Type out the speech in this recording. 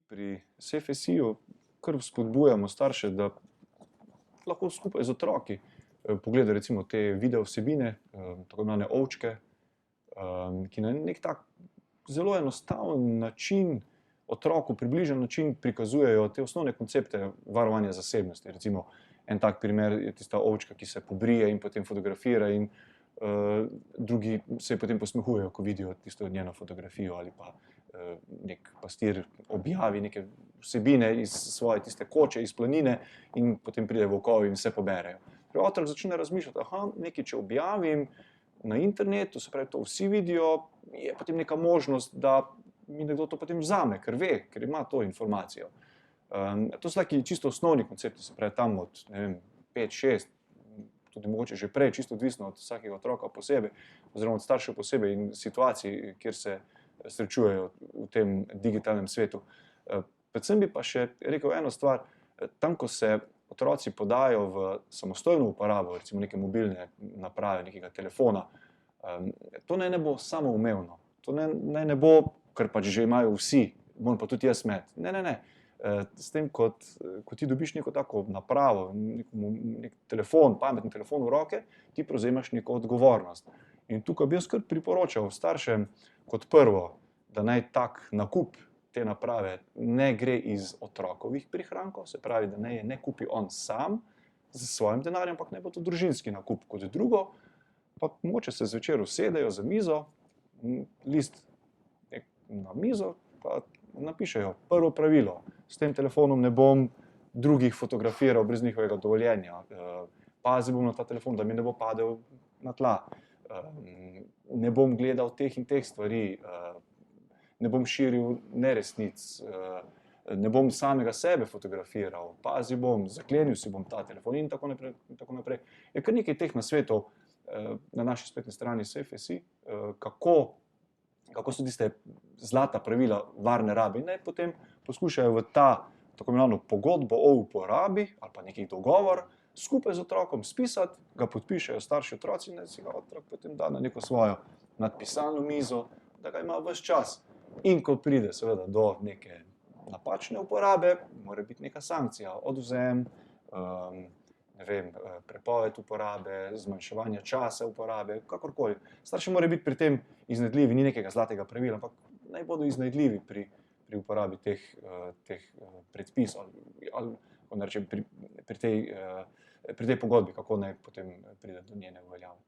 Pri SFSI-ju kar spodbujamo starše, da lahko skupaj z otroki pogledajo recimo te video vsebine, tako imenovane ovčke, ki na nek tak zelo enostaven način, otroku približen način prikazujejo te osnovne koncepte varovanja zasebnosti. Recimo en tak primer je tista ovčka, ki se pobrije in potem fotografira in drugi se potem posmehujejo, ko vidijo tisto njeno fotografijo ali pa nek pastir objavi neke vsebine iz svoje tiste koče, iz planine in potem pride volkovi in vse poberejo. Torej otrok začne razmišljati, nekaj če objavim na internetu, se pravi to vsi vidijo, je potem neka možnost, da mi nekdo to potem vzame, ker ve, ker ima to informacijo. To so taki čisto osnovni koncepti, se pravi tam od, ne vem, 5, 6, tudi mogoče že prej, čisto odvisno od vsakega otroka posebej, oziroma od staršev posebej in situacij, kjer se srečujejo v tem digitalnem svetu. Predvsem bi pa še rekel eno stvar, tam, ko se otroci podajo v samostojno uporabo, recimo neke mobilne naprave, nekega telefona, to naj ne bo samoumevno. To naj ne bo, kar pač že imajo vsi, moram pa tudi jaz imeti. Ne. S tem, ko ti dobiš neko tako napravo, nek telefon, pametni telefon v roke, ti prevzemaš neko odgovornost. In tukaj bi jaz kar priporočal staršem kot prvo, da naj tak nakup te naprave ne gre iz otrokovih prihrankov, se pravi, da naj je ne kupi on sam z svojim denarjem, ampak naj bo to družinski nakup. Kot drugo, pa mogoče se zvečer usedejo za mizo, list na mizo, pa napišejo prvo pravilo. S tem telefonom ne bom drugih fotografiral brez njihovega dovoljenja. Pazil bom na ta telefon, da mi ne bo padel na tla. Ne bom gledal teh in teh stvari, ne bom širil neresnic, ne bom samega sebe fotografiral, pazil bom, zaklenil si bom ta telefon in tako naprej. Je kar nekaj teh nasvetov na naši spletni strani SFSI, kako so tiste zlata pravila varne rabe in naj potem poskušajo v ta tako imenovano pogodbo o uporabi ali pa neki dogovor skupaj z otrokom spisati, ga podpišejo starši otroci in si ga otrok potem da na neko svojo nadpisalno mizo, da ga ima ves čas. In ko pride seveda do neke napačne uporabe, mora biti neka sankcija, odvzem, ne vem, prepoved uporabe, zmanjševanje časa uporabe, kakorkoli. Starši morajo biti pri tem iznajdljivi, ni nekega zlatega pravila, ampak naj bodo iznajdljivi pri uporabi teh predpisov ali rečem, pri tej pogodbi, kako naj potem pride do njene uveljave.